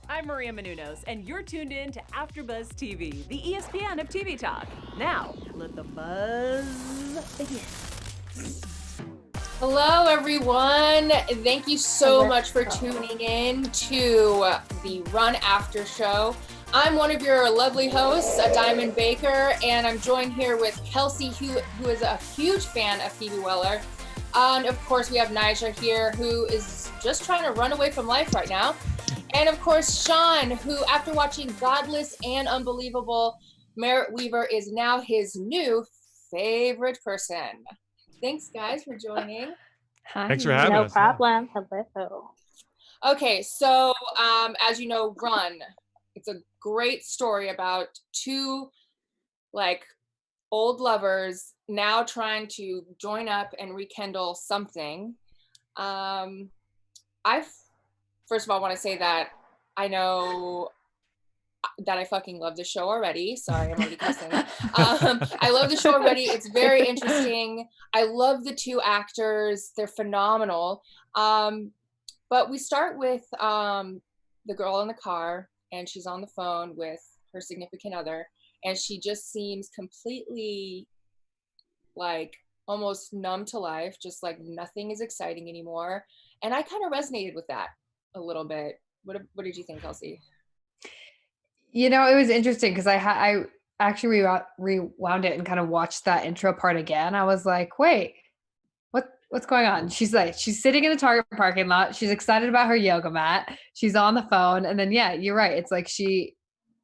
I'm Maria Menounos, and you're tuned in to AfterBuzz TV, the ESPN of TV talk. Now, let the buzz begin. Hello, everyone. Thank you so much for tuning in to the Run After Show. I'm one of your lovely hosts, Diamond Baker, and I'm joined here with Kelsey, who is a huge fan of Phoebe Weller. And of course, we have Nija here, who is just trying to run away from life right now. And of course, Sean, who after watching Godless and Unbelievable, Merritt Wever is now his new favorite person. Thanks, guys, for joining. Hi. Thanks for having us. No problem. Hello. Okay, so as you know, Run, it's a great story about two old lovers now trying to join up and rekindle something. First of all, want to say that I know that I fucking love the show already. Sorry, I'm already cussing. I love the show already. It's very interesting. I love the two actors. They're phenomenal. But we start with the girl in the car, and she's on the phone with her significant other, and she just seems completely almost numb to life, just like nothing is exciting anymore. And I kind of resonated with that a little bit. What did you think, Kelsey? You know, it was interesting because I actually rewound it and kind of watched that intro part again. I was like, wait, what's going on? She's sitting in the Target parking lot. She's excited about her yoga mat. She's on the phone. And then, yeah, you're right. It's like she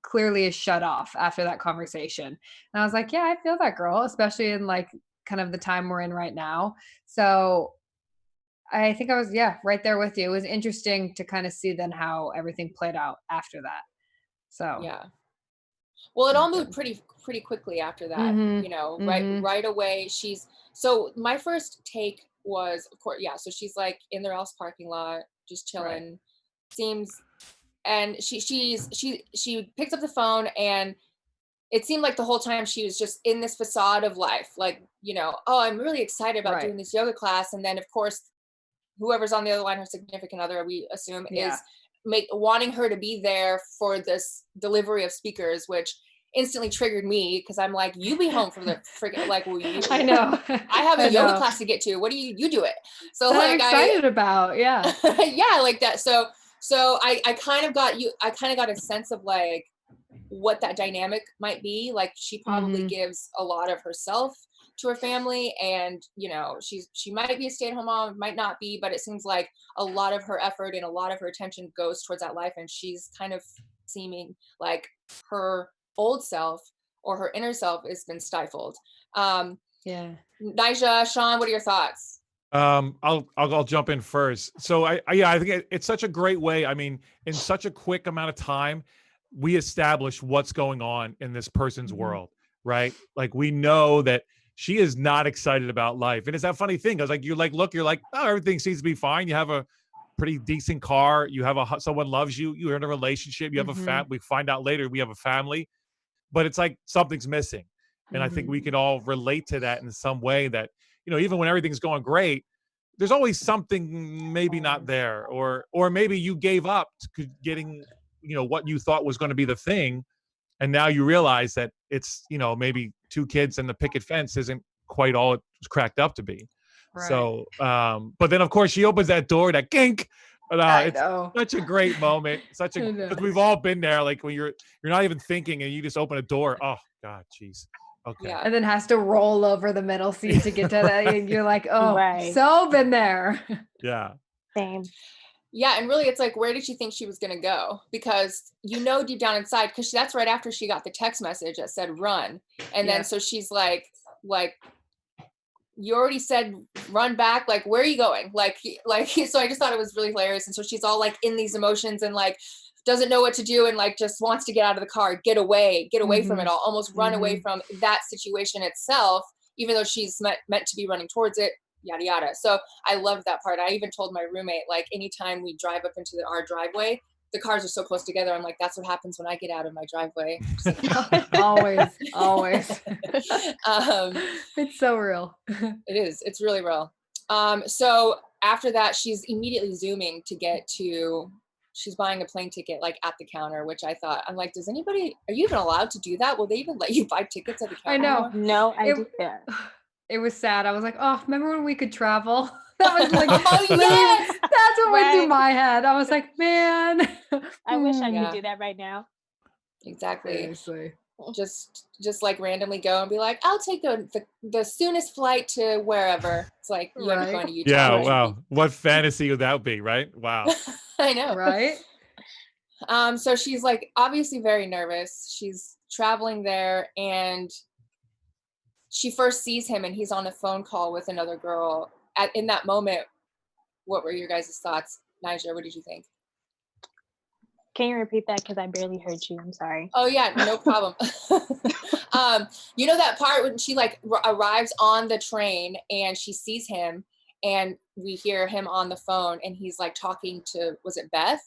clearly is shut off after that conversation. And I was like, yeah, I feel that, girl, especially in kind of the time we're in right now. So I think I was, right there with you. It was interesting to kind of see then how everything played out after that. So yeah. Well, it all moved pretty quickly after that. Mm-hmm. Right away. So my first take was, of course, so she's in their house parking lot, just chilling. Right. Seems, and she picks up the phone, and it seemed like the whole time she was just in this facade of life, oh, I'm really excited about doing this yoga class, and then of course, whoever's on the other line, her significant other, we assume, is wanting her to be there for this delivery of speakers, which instantly triggered me because I'm like, you be home for the freaking I know. I have a yoga class to get to. What do you do it? So I'm excited about, yeah. Yeah, like that. So I kind of got a sense of what that dynamic might be. She probably gives a lot of herself to her family, and she might be a stay-at-home mom, might not be, but it seems like a lot of her effort and a lot of her attention goes towards that life, and she's kind of seeming like her old self or her inner self has been stifled. Nija, Sean, what are your thoughts? I'll jump in first. So I think it's such a great way. I mean, in such a quick amount of time, we establish what's going on in this person's world, right? We know that she is not excited about life. And it's that funny thing. I was like, you're like, oh, everything seems to be fine. You have a pretty decent car. You have someone loves you. You're in a relationship. You have a family. We find out later we have a family, but it's like something's missing. And I think we can all relate to that in some way that, even when everything's going great, there's always something maybe not there, or maybe you gave up to getting, what you thought was going to be the thing. And now you realize that it's, maybe two kids and the picket fence isn't quite all it's cracked up to be. Right. So, but then of course she opens that door, that kink. It's such a great moment. Because we've all been there. Like when you're not even thinking and you just open a door. Oh God, geez. Okay. Yeah. And then has to roll over the middle seat to get to that. And you're like, oh, so been there. Yeah. Same. Yeah, and really it's like, where did she think she was going to go? Because deep down inside, because that's right after she got the text message that said run. And then so she's like, you already said run back, where are you going? So I just thought it was really hilarious. And so she's all in these emotions and doesn't know what to do and just wants to get out of the car, get away from it all, almost run away from that situation itself, even though she's meant to be running towards it. Yada yada. So I loved that part. I even told my roommate, anytime we drive up into our driveway, the cars are so close together. I'm like, that's what happens when I get out of my driveway. Always. It's so real. It is. It's really real. So after that, she's immediately zooming to get to she's buying a plane ticket like at the counter, which I'm like, are you even allowed to do that? Will they even let you buy tickets at the counter? I know. No It, idea. it was sad. I was like, oh, remember when we could travel? That was like, Oh, literally- yes! that's what went through Right. my head. I was like, man. I wish I Yeah. could do that right now. Exactly. Seriously. Just like randomly go and be like, I'll take the soonest flight to wherever. It's like you end up Right. going to Utah. Yeah, which would wow. What fantasy would that be, right? Wow. be- I know. Right? So she's like obviously very nervous. She's traveling there and she first sees him and he's on a phone call with another girl. In that moment, what were your guys' thoughts? Niger, what did you think? Can you repeat that? Because I barely heard you. I'm sorry. Oh yeah, no problem. You know that part when she like arrives on the train and she sees him and we hear him on the phone and he's like talking to, was it Beth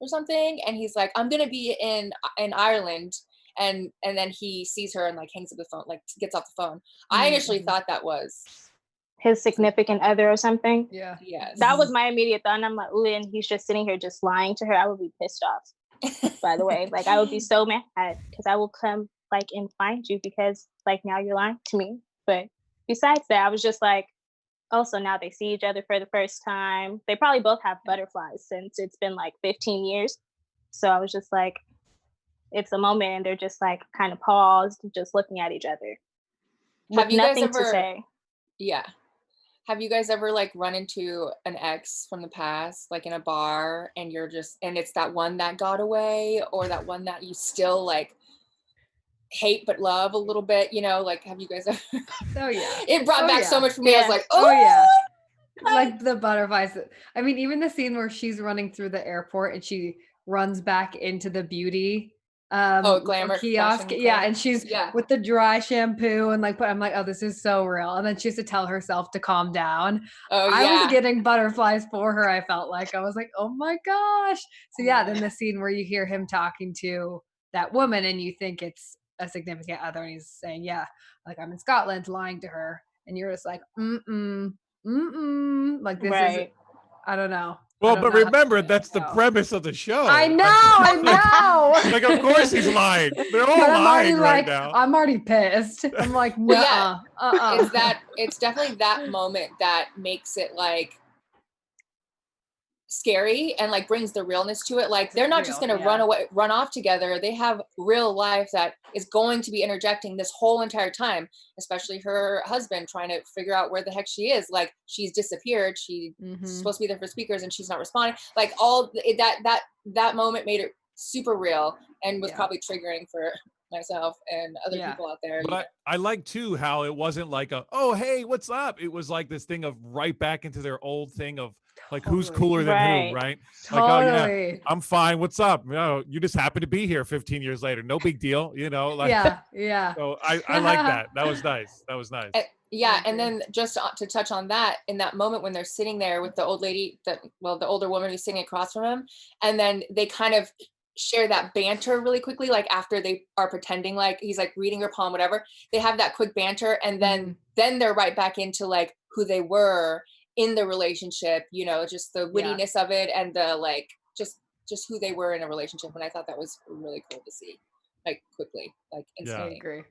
or something? And he's like, I'm gonna be in Ireland. And then he sees her and like hangs up the phone, like gets off the phone. I initially thought that was His significant other or something. Yeah. yes. That was my immediate thought. And I'm like, ooh, and he's just sitting here just lying to her. I would be pissed off, by the way. Like, I would be so mad because I will come like and find you because like now you're lying to me. But besides that, I was just like, oh, so now they see each other for the first time. They probably both have butterflies since it's been like 15 years. So I was just like, it's a moment and they're just like kind of paused, just looking at each other. Have With you guys nothing to ever say. Yeah. Have you guys ever like run into an ex from the past, like in a bar, and and it's that one that got away, or that one that you still like hate but love a little bit, you know? Like, have you guys ever? Oh yeah. It brought Oh, back yeah. so much for me. I was Yeah. like, Oh yeah. Hi. Like the butterflies. I mean, even the scene where she's running through the airport and she runs back into the beauty glamour kiosk. fashion Yeah, thing. and she's Yeah. with the dry shampoo and like, but I'm like, oh, this is so real. And then she has to tell herself to calm down. Oh I yeah. was getting butterflies for her. I felt like I was like, oh my gosh. So yeah, then Yeah. the scene where you hear him talking to that woman and you think it's a significant other, and he's saying, yeah, like I'm in Scotland, lying to her, and you're just like, like this is, Right. I don't know. Well, I don't but know how remember, to that's the go. premise of the show. I know, I know. Like, of course he's lying. They're all But I'm already lying right like, now. I'm already pissed. I'm like, no, Well, yeah. It's definitely that moment that makes it like scary and like brings the realness to it. Like they're not just Real, going to yeah. run off together. They have real life that is going to be interjecting this whole entire time, especially her husband trying to figure out where the heck she is. Like she's disappeared. She's supposed to be there for speakers and she's not responding. Like that moment made it super real and was Yeah. probably triggering for myself and other Yeah. people out there. But I like too how it wasn't like oh hey, what's up? It was like this thing of right back into their old thing of like who's Totally. cooler than Right. who, right? Totally. Like, oh yeah, I'm fine. What's up? You know, you just happen to be here 15 years later. No big deal, you know. Like, yeah. So I like that. That was nice. That was nice. Yeah, I and then just to touch on that, in that moment when they're sitting there with the old lady, the older woman who's sitting across from him, and then they kind of share that banter really quickly, like after they are pretending like he's like reading her palm, whatever. They have that quick banter, and then they're right back into like who they were in the relationship, you know, just the wittiness of it and the like just who they were in a relationship. And I thought that was really cool to see, like quickly, like I instantly. agree.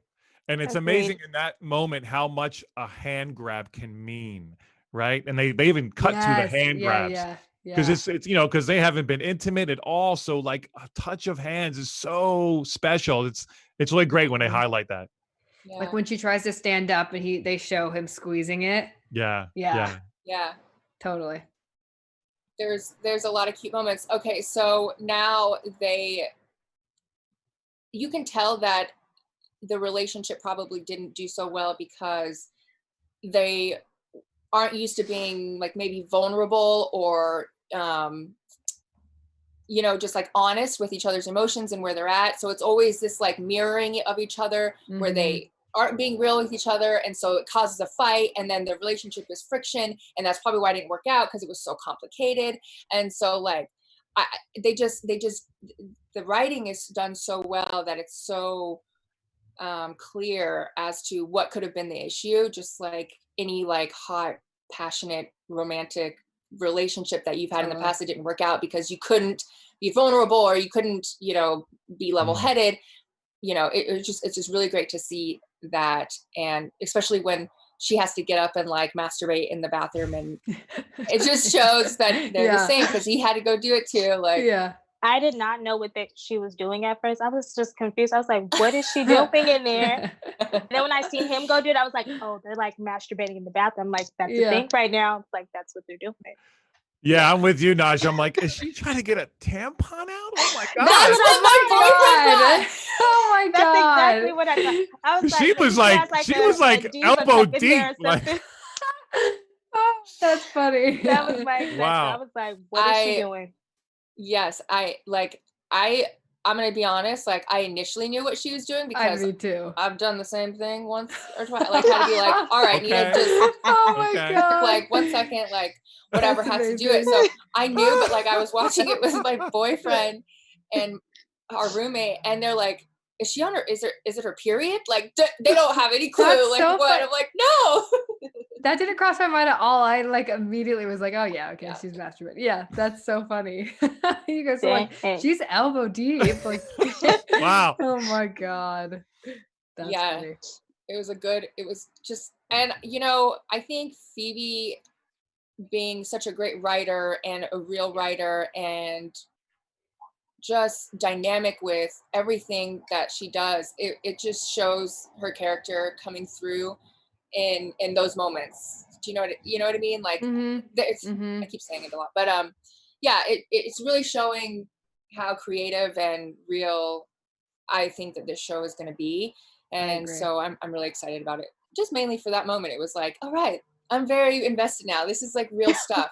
And it's Agreed. amazing in that moment how much a hand grab can mean, right? And they even cut to the hand grabs. Yeah. Because it's you know, because they haven't been intimate at all. So like a touch of hands is so special. It's really great when they highlight that. Yeah. Like when she tries to stand up and they show him squeezing it. Yeah. Yeah. Yeah. Totally. There's a lot of cute moments. Okay, so now you can tell that the relationship probably didn't do so well because they aren't used to being like maybe vulnerable or you know, just like honest with each other's emotions and where they're at. So it's always this like mirroring of each other where they aren't being real with each other, and so it causes a fight, and then the relationship is friction, and that's probably why it didn't work out, because it was so complicated. And so like they just the writing is done so well that it's so clear as to what could have been the issue, just like any like hot, passionate, romantic relationship that you've had in the past that didn't work out because you couldn't be vulnerable or you couldn't, you know, be level-headed. You know, it's just really great to see that. And especially when she has to get up and like masturbate in the bathroom, and it just shows that they're the same, because he had to go do it too. Like, I did not know what she was doing at first. I was just confused. I was like, what is she doing in there? And then when I seen him go do it, I was like, oh, they're like masturbating in the bathroom. Like, that's the thing right now. Like, that's what they're doing. Yeah, I'm with you, Naj. I'm like, is she trying to get a tampon out? Oh my god! That's what my boyfriend thought. Oh my god! That's exactly what I thought. I was She was like elbow deep. Like, oh, that's funny. That was my exact. Wow. I was like, what is she doing? Yes, I'm gonna be honest. Like, I initially knew what she was doing because me too. I've done the same thing once or twice. Like, had to be like, all right, Nina, just oh my god, like 1 second, like whatever, has to do it. So I knew, but like I was watching it with my boyfriend and our roommate, and they're like, is she on her? Is it her period? Like, they don't have any clue. That's like so what? fun. I'm like, no. That didn't cross my mind at all. I like immediately was like, oh yeah, okay, she's masturbating. Yeah, that's so funny. You guys are like, she's elbow deep. Like, wow. Oh my god. That's funny. It was just, and you know, I think Phoebe being such a great writer and a real writer and just dynamic with everything that she does, it just shows her character coming through in those moments. Do you know what I mean? Like, I keep saying it a lot, but it's really showing how creative and real I think that this show is going to be. And so I'm really excited about it. Just mainly for that moment. It was like, all right, I'm very invested now. This is like real stuff.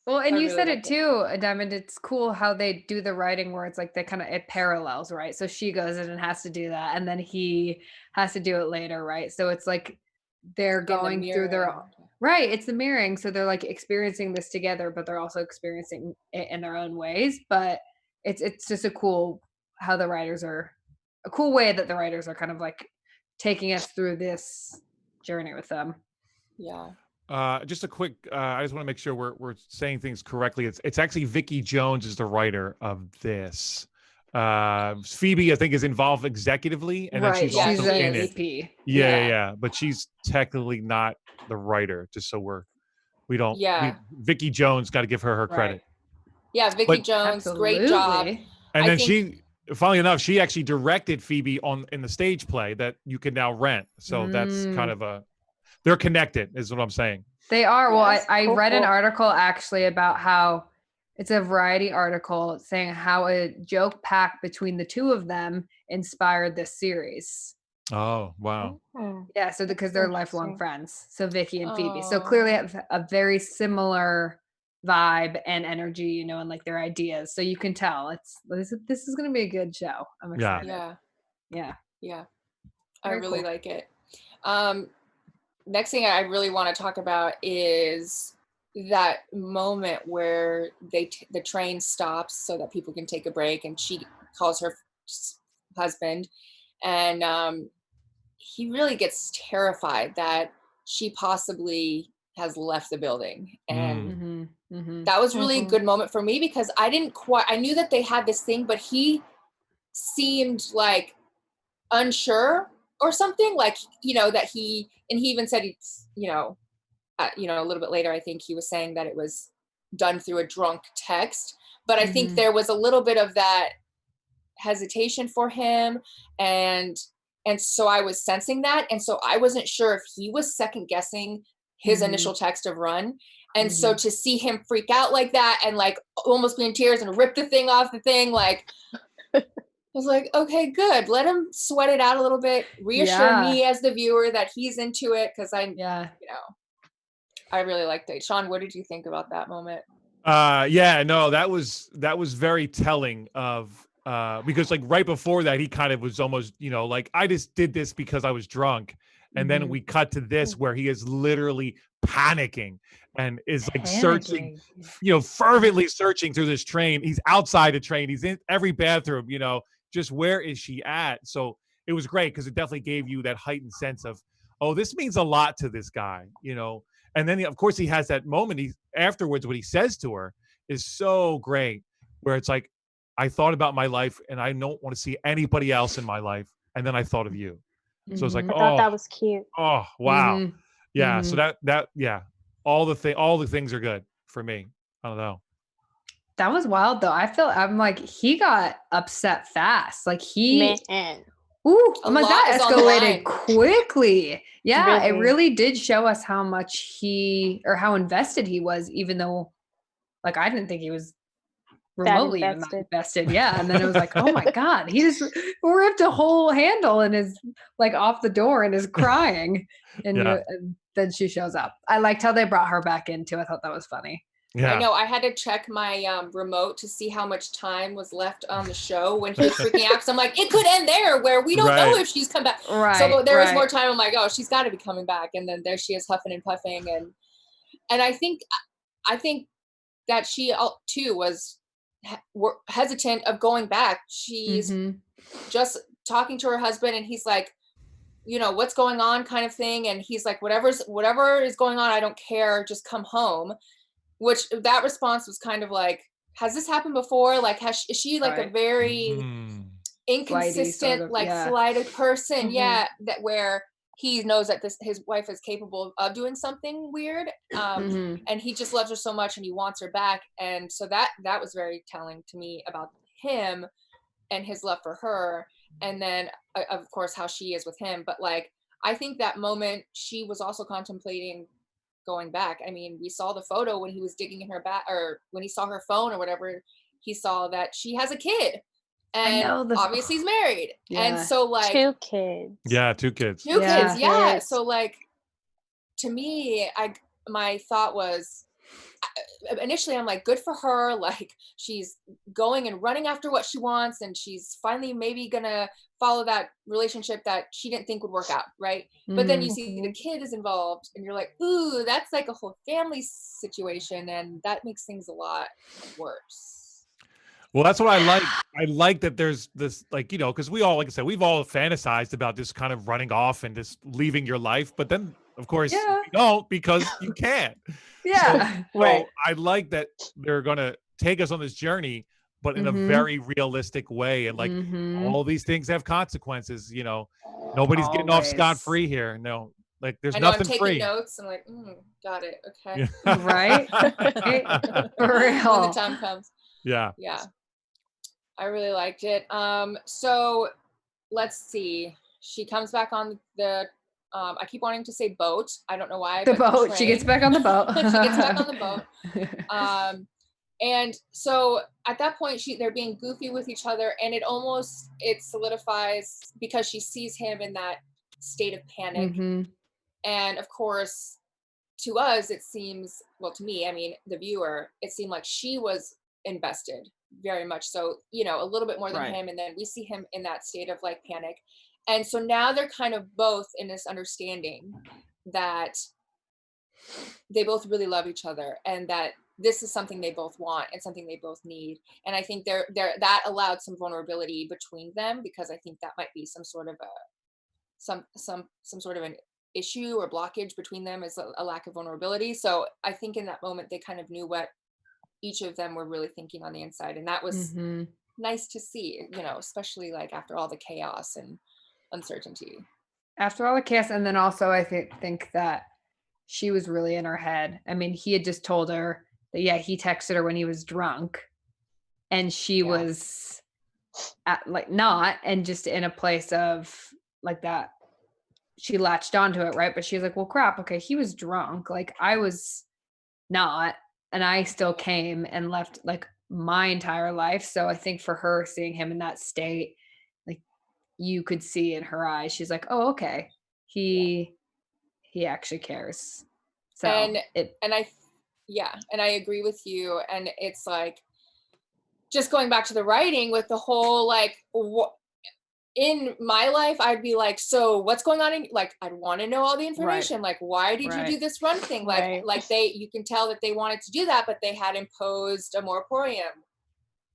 Well, and you said it too, Diamond. It's cool how they do the writing where it's like it parallels, right? So she goes in and has to do that, and then he has to do it later, right? So it's like they're going through their right. It's the mirroring. So they're like experiencing this together, but they're also experiencing it in their own ways. But it's just a cool way that the writers are kind of like taking us through this journey with them. Yeah. Just a quick, I just want to make sure we're saying things correctly. It's actually Vicky Jones is the writer of this. Phoebe, I think, is involved executively, and then she's also in it. Yeah. But she's technically not the writer, just so we don't. Vicky Jones, got to give her credit. Yeah, Vicky Jones, great job. And then she, funnily enough, she actually directed Phoebe in the stage play that you can now rent. So that's kind of they're connected, is what I'm saying. They are. Well, I read an article actually about how it's a Variety article saying how a joke pact between the two of them inspired this series. Oh, wow. Yeah. So because they're lifelong friends. So Vicky and Phoebe. So clearly have a very similar vibe and energy, you know, and like their ideas. So you can tell this is going to be a good show. I'm excited. Yeah. I really like it. Next thing I really want to talk about is that moment where the train stops so that people can take a break, and she calls her husband, and he really gets terrified that she possibly has left the building. And that was really a good moment for me, because I knew that they had this thing, but he seemed like unsure or something, like, you know, that he even said it's, a little bit later, I think he was saying that it was done through a drunk text, but I think there was a little bit of that hesitation for him. And so I was sensing that. And so I wasn't sure if he was second guessing his initial text of run. And so to see him freak out like that and like almost be in tears and rip the thing off the thing, like, I was like, okay, good. Let him sweat it out a little bit. Reassure me as the viewer that he's into it. Cause I really liked it. Sean, what did you think about that moment? That was very telling of, because like right before that, he kind of was almost, like, I just did this because I was drunk. And then we cut to this where he is literally panicking and is like searching, fervently searching through this train. He's outside the train. He's in every bathroom, just where is she at? So it was great because it definitely gave you that heightened sense of, oh, this means a lot to this guy, And then of course he has that moment afterwards, what he says to her is so great, where it's like, I thought about my life and I don't want to see anybody else in my life. And then I thought of you. So it's like, I thought that was cute. oh, wow. Mhm. Yeah. So Mhm. all the things are good for me. I don't know. That was wild though. I'm like, he got upset fast. Like Man, I'm like, lot that was on the escalated line. quickly. Yeah, it Really. really did show us how much how invested he was, even though like I didn't think he was remotely even that invested. Yeah. And then it was like, oh my God, he just ripped a whole handle and is like off the door and is crying. And, and then she shows up. I liked how they brought her back in too. I thought that was funny. I know. I had to check my remote to see how much time was left on the show when he was freaking out. Cause I'm like, it could end there where we don't know if she's come back. Right. So there was more time. I'm like, oh, she's got to be coming back. And then there she is huffing and puffing. And I think that she too was hesitant of going back. She's just talking to her husband and he's like, you know, what's going on kind of thing. And he's like, whatever is going on, I don't care. Just come home. Which that response was kind of like, has this happened before? Like, is she like a very inconsistent, flighted person? Yeah. That where he knows that his wife is capable of doing something weird. And he just loves her so much and he wants her back. And so that was very telling to me about him and his love for her. And then of course, how she is with him. But like, I think that moment she was also contemplating going back. I mean, we saw the photo when he was digging in her back, or when he saw her phone or whatever, he saw that she has a kid. And obviously he's married. Yeah. And so like 2 kids. Yeah, 2 kids. 2 kids, yeah. So like to me, my thought was initially I'm like, good for her, like she's going and running after what she wants and she's finally maybe gonna follow that relationship that she didn't think would work out, right? But then you see the kid is involved and you're like, ooh, that's like a whole family situation and that makes things a lot worse. Well, that's what I like. I like that there's this, like, you know, because we all, like I said, we've all fantasized about this kind of running off and just leaving your life. But then, of course, you don't because you can't. Yeah. So I like that they're going to take us on this journey, but in a very realistic way. And like all these things have consequences, you know, nobody's getting off scot-free here. No, like there's nothing free. I'm taking notes. I'm like, got it. Okay. Right. For real. When the time comes. Yeah. Yeah. I really liked it. So let's see. She comes back on the I keep wanting to say boat. I don't know why. The boat. She gets back on the boat. She gets back on the boat. And so at that point, they're being goofy with each other, and it solidifies because she sees him in that state of panic. And of course, to us, it seems, well, to me, I mean, the viewer, it seemed like she was invested very much so, you know, a little bit more than him. And then we see him in that state of like panic. And so now they're kind of both in this understanding that they both really love each other and that this is something they both want and something they both need. And I think that allowed some vulnerability between them, because I think that might be some sort of some sort of an issue or blockage between them, is a lack of vulnerability. So I think in that moment they kind of knew what each of them were really thinking on the inside, and that was nice to see, you know, especially like after all the chaos and uncertainty. After all the chaos, and then also I think that she was really in her head. I mean, he had just told her that he texted her when he was drunk, and she was not, and just in a place of like that. She latched onto it, right? But she's like, well, crap. Okay, he was drunk. Like I was not. And I still came and left like my entire life. So I think for her, seeing him in that state, like you could see in her eyes, she's like, oh, okay. He actually cares. So and I agree with you. And it's like, just going back to the writing with the whole, like, in my life, I'd be like, so what's going on? Like, I'd want to know all the information. Like, why did you do this run thing? Like, you can tell that they wanted to do that, but they had imposed a moratorium.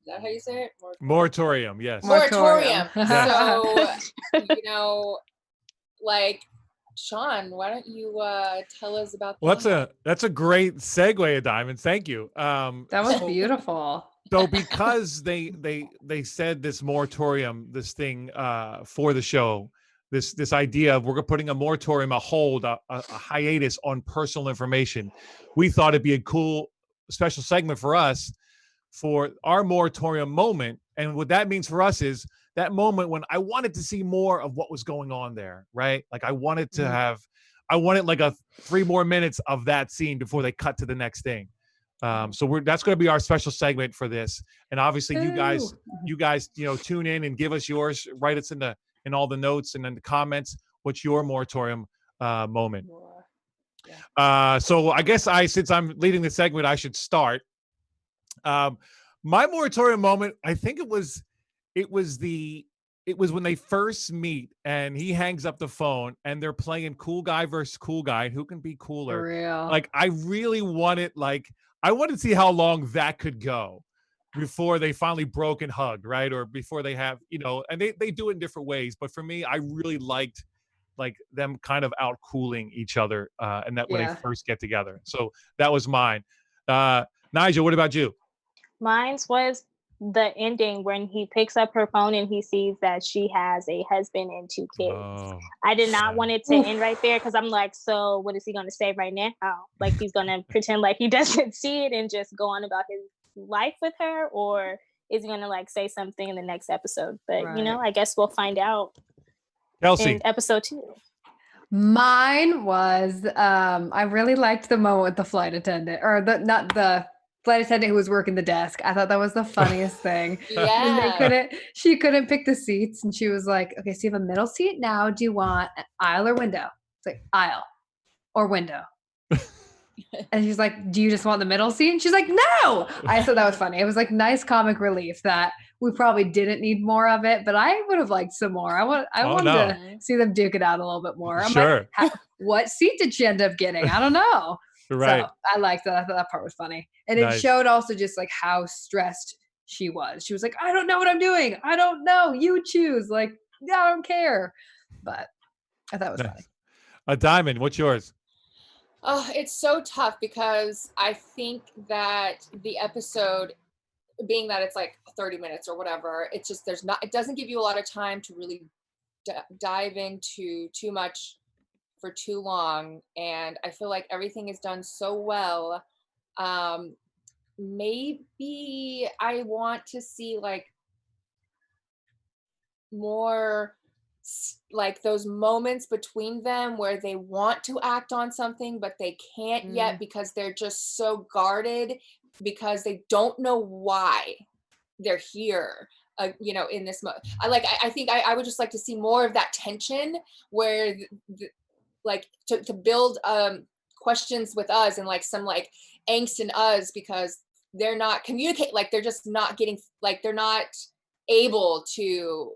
Is that how you say it? Moratorium, yes. Moratorium. So, you know, like, Sean, why don't you tell us about Well, that? that's a great segue, Diamond. Thank you. That was beautiful. So because they said this moratorium, this thing for the show, this idea of we're putting a moratorium, a hold, a hiatus on personal information, we thought it'd be a cool special segment for us for our moratorium moment. And what that means for us is that moment when I wanted to see more of what was going on there, right? Like I wanted like 3 more minutes of that scene before they cut to the next thing. So that's going to be our special segment for this. And obviously you guys, tune in and give us yours, write us in all the notes and in the comments, what's your moratorium moment. So I guess since I'm leading the segment, I should start. My moratorium moment, I think it was when they first meet and he hangs up the phone and they're playing cool guy versus cool guy and who can be cooler. For real. Like I really wanted, I wanted to see how long that could go before they finally broke and hugged, right? Or before they have, and they do it in different ways. But for me, I really liked them kind of out cooling each other and that when they first get together. So that was mine. Nigel, what about you? Mine was the ending when he picks up her phone and he sees that she has a husband and 2 kids. Oh, I did not want it to end right there because I'm like, so what is he going to say right now? Like he's going to pretend like he doesn't see it and just go on about his life with her, or is he going to say something in the next episode? But I guess we'll find out in episode 2. Mine was I really liked the moment with the flight attendant, or not the flight attendant who was working the desk. I thought that was the funniest thing. And she couldn't pick the seats, and she was like, okay, so you have a middle seat now. Do you want an aisle or window? It's like aisle or window. And she's like, do you just want the middle seat? And she's like, no. I thought that was funny. It was nice comic relief that we probably didn't need more of it, but I would have liked some more. I wanted to see them duke it out a little bit more. I'm like, what seat did she end up getting? I don't know. Right. So I liked that. I thought that part was funny. And it showed also just how stressed she was. She was like, I don't know what I'm doing. I don't know. You choose. I don't care. But I thought it was funny. Diamond, what's yours? Oh, it's so tough because I think that the episode, being that it's 30 minutes or whatever, it's just it doesn't give you a lot of time to really dive into too much for too long, and I feel like everything is done so well. Maybe I want to see more those moments between them where they want to act on something but they can't yet because they're just so guarded because they don't know why they're here in this I think I would just like to see more of that tension where to build questions with us and some angst in us because they're not communicate, they're just not getting, they're not able to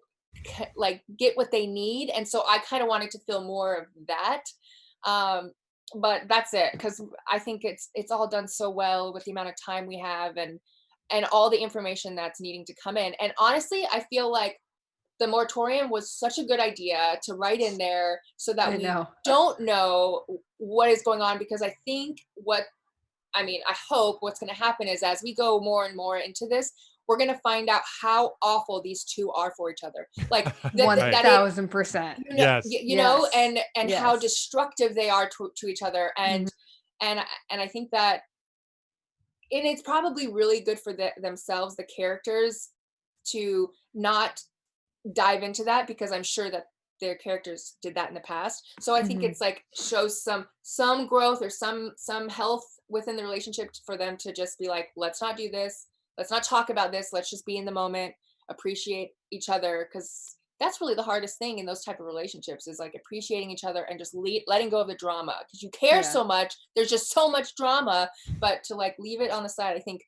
get what they need. And so I kind of wanted to feel more of that. But that's it, because I think it's all done so well with the amount of time we have and all the information that's needing to come in. And honestly, I feel like the moratorium was such a good idea to write in there so that we don't know what is going on, because I think I hope what's going to happen is as we go more and more into this, we're going to find out how awful these two are for each other. 1000%. You know, and how destructive they are to each other. And I think that, and it's probably really good for themselves, the characters, to not dive into that, because I'm sure that their characters did that in the past. So I think it's shows some growth or some health within the relationship for them to just be let's not do this. Let's not talk about this. Let's just be in the moment, appreciate each other, because that's really the hardest thing in those type of relationships is appreciating each other and just letting go of the drama, because you care so much. There's just so much drama, but to leave it on the side, I think.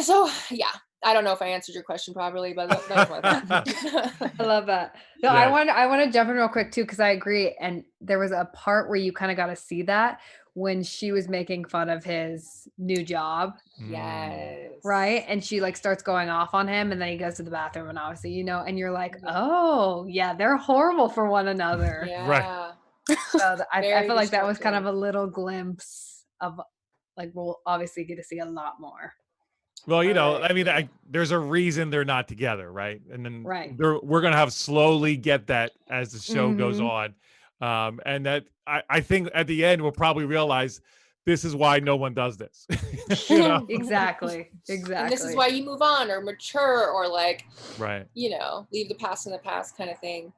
So yeah, I don't know if I answered your question properly, but that's what I thought. I love that. No, I want to jump in real quick too, because I agree. And there was a part where you kind of got to see that when she was making fun of his new job. Yes. Right. And she starts going off on him, and then he goes to the bathroom, and obviously, and you're like, oh yeah, they're horrible for one another. Yeah. Right. So I Very feel like that was kind of destructive. a little glimpse of, like, we'll obviously get to see a lot more. Well, you know, Alright. I mean, there's a reason they're not together, right? And then Right. we're gonna have slowly get that as the show goes Mhm. on, and that I think at the end we'll probably realize this is why no one does this. You know, Exactly. And this is Exactly. why you move on or mature or like, right? you know, leave the past in the past kind of thing.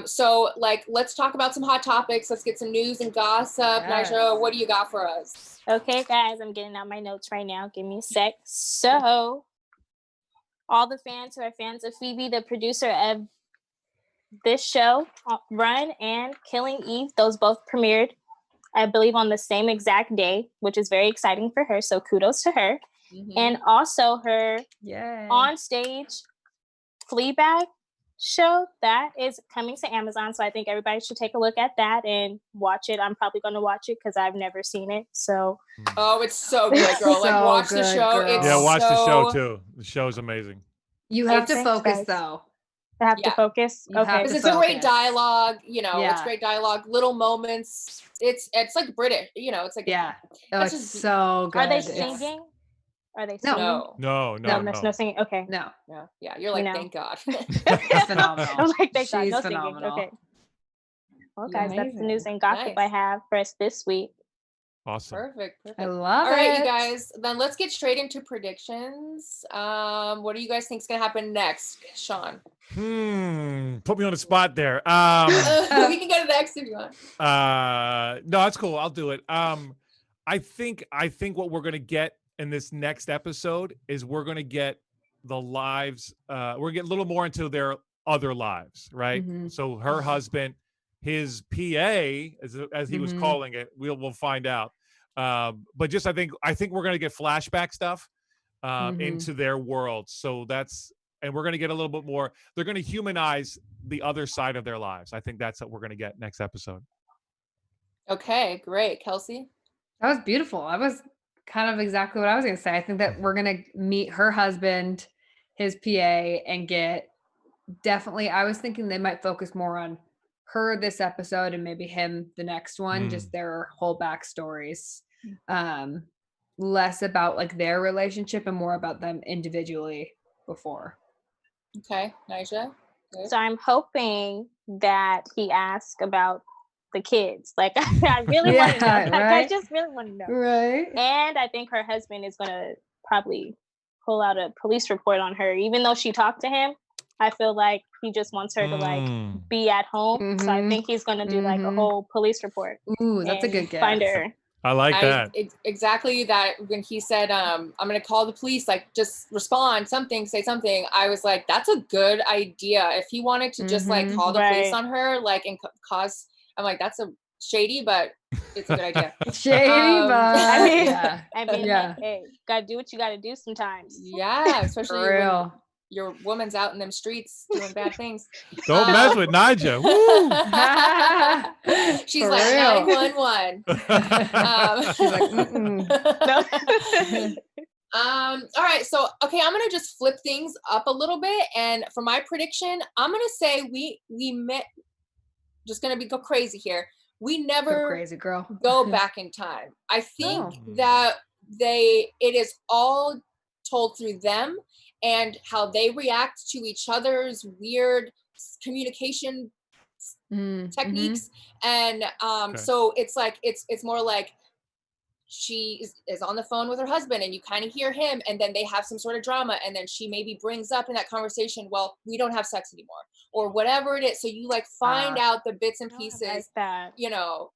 So like, let's talk about some hot topics. Let's get some news and gossip. Yes. Nigel, what do you got for us? Okay, guys, I'm getting out my notes right now. Give me a sec. So, all the fans who are fans of Phoebe, the producer of this show, Run and Killing Eve, those both premiered, I believe, on the same exact day, which is very exciting for her. So, kudos to her. Mhm. And also her Yay. on stage Fleabag show that is coming to Amazon. So I think everybody should take a look at that and watch it. I'm probably going to watch it because I've never seen it. So Oh, it's so good, girl. Like, So watch the good, show. girl. It's Yeah, watch the show so- too. The show's amazing. You have to Thanks, focus guys. though. I have to Yeah. focus. You have Okay. to Because it's a great focus. dialogue, you know, it's Yeah. great dialogue, little moments. It's like British, you know, it's like Yeah. Oh, That's it's just- so good. Are they It's- singing? Are they No. singing? no. No, There's no singing. Okay. No. No. Yeah. You're like, know. thank God. It's phenomenal. I was like, thank God, She's no phenomenal. singing. Okay. Well, Yeah. guys, that's the news Amazing. and gossip I Nice. have for us this week. Awesome. Perfect. I love All right, it. you guys. Then let's get straight into predictions. What do you guys think is gonna happen next, Sean? Put me on the spot there. We can go to next if you want. No, that's cool. I'll do it. I think what we're gonna get in this next episode is we're gonna get the lives. We're gonna get a little more into their other lives, right? Mhm. So her husband, his PA, as he was Mhm. calling it, we'll find out. But just I think we're gonna get flashback stuff Mhm. into their world. So and we're gonna get a little bit more. They're gonna humanize the other side of their lives. I think that's what we're gonna get next episode. Okay, great. Kelsey? That was beautiful. That was kind of exactly what I was going to say. I think that we're going to meet her husband, his PA, and get definitely, I was thinking they might focus more on her this episode and maybe him the next one, just their whole backstories. Less about like their relationship and more about them individually before. Okay, Nija? Good. So I'm hoping that he asks about the kids. Like I really want to know. Yeah, Like, I right? just really want to know. Right. And I think her husband is gonna probably pull out a police report on her, even though she talked to him. I feel like he just wants her to like be at home. So I Mhm. think he's gonna do like a Mhm. whole police report. Ooh, that's a and good guess. Find her. I like that. Exactly that. When he said, I'm going to call the police, like just respond, something, say something. I was like, that's a good idea. If he wanted to just like Mhm. call the police Right. on her, like, and cause, I'm like, that's a shady, but it's a good idea. Shady, Um, but I mean, yeah. I mean, Yeah. like, hey, gotta do what you gotta do sometimes. Yeah, especially For when real. your woman's out in them streets doing bad things. Don't mess with Nija. Woo! She's For like real. 911. She's like, mm-mm. All right, so okay, I'm gonna just flip things up a little bit, and for my prediction, I'm gonna say we met. Just gonna go crazy here. We Go never crazy girl. go back in time. I think No. that it is all told through them and how they react to each other's weird communication techniques, and Okay. so it's like it's more like she is on the phone with her husband and you kind of hear him, and then they have some sort of drama, and then she maybe brings up in that conversation, well, we don't have sex anymore or whatever it is, so you like find out the bits and I pieces, like that. you know,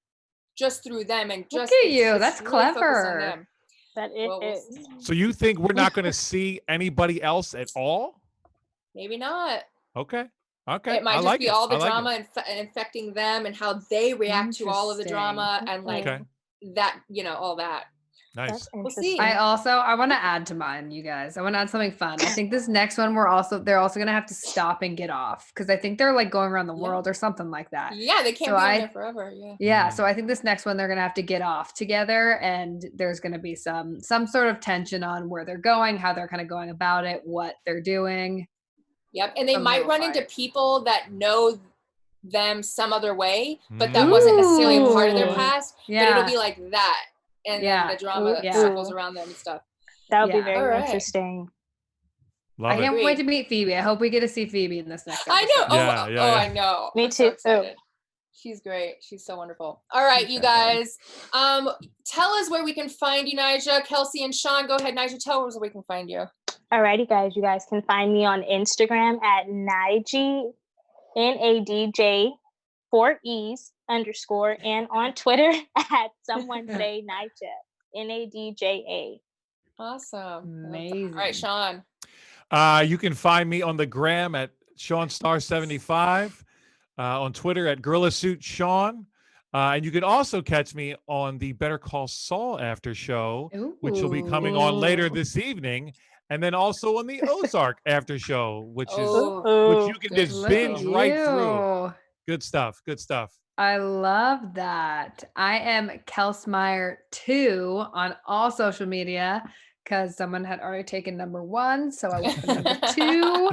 just through them, and Look just at you. it's That's really focused on clever. them. That it Well, we'll is. see. So you think we're not going to see anybody else at all? Maybe not. Okay. Okay. It might I just like be it. all the I like drama and infecting them, and how they react to all of the drama, and like Okay. that, you know, all that. Nice. That's We'll interesting. see. I want to add to mine, you guys. I want to add something fun. I think this next one they're also gonna have to stop and get off because I think they're like going around the Yeah. world or something like that. Yeah, they can't So be on there forever. Yeah. Yeah, so I think this next one they're gonna have to get off together, and there's gonna be some sort of tension on where they're going, how they're kind of going about it, what they're doing. Yep. And they Some might little run into fight. people that know them some other way, but that wasn't necessarily a part of their Ooh. past, but Yeah. it'll be like that. And Yeah. then the drama Yeah. circles around them and stuff. That would be Yeah. very All right. interesting. Love I it. can't Agreed. wait to meet Phoebe. I hope we get to see Phoebe in this next episode. I know. Yeah, yeah, yeah. I know. Me I'm so too. excited. She's great. She's so wonderful. All right, She's you so good. guys. Tell us where we can find you, Nija, Kelsey, and Sean. Go ahead, Nija. Tell us where we can find you. Alrighty, guys. You guys can find me on Instagram at Niji, NADJ, 4 E's _ and on Twitter at someone say Nija, NADJA. Awesome. Amazing. All right, Sean. You can find me on the gram at SeanStar75, on Twitter at Gorilla Suit Sean, and you can also catch me on the Better Call Saul after show, which will be coming on later this evening, and then also on the Ozark after show, which you can just Look binge at right through. you. Good stuff. Good stuff. I love that. I am Kelsmeyer2 on all social media because someone had already taken number 1, so I went for number 2.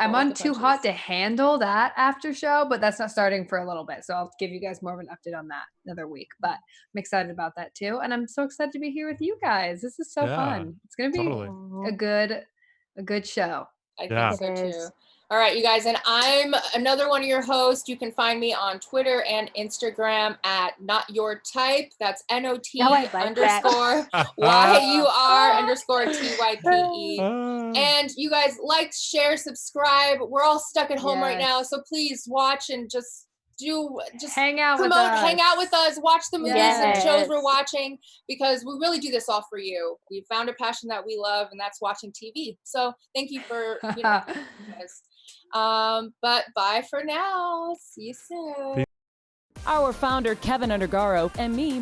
I'm on Too Hot to Handle that after show, but that's not starting for a little bit. So I'll give you guys more of an update on that another week. But I'm excited about that too. And I'm so excited to be here with you guys. This is so fun. It's gonna be a good show. I think so too. All right, you guys, and I'm another one of your hosts. You can find me on Twitter and Instagram at Not Your Type. That's NOT _ YUR _ TYPE. And you guys like, share, subscribe. We're all stuck at home right now, so please watch and just hang out with us, watch the movies and shows we're watching, because we really do this all for you. We found a passion that we love, and that's watching TV. So thank you for guys. But bye for now. See you soon. Our founder, Kevin Undergaro, and me,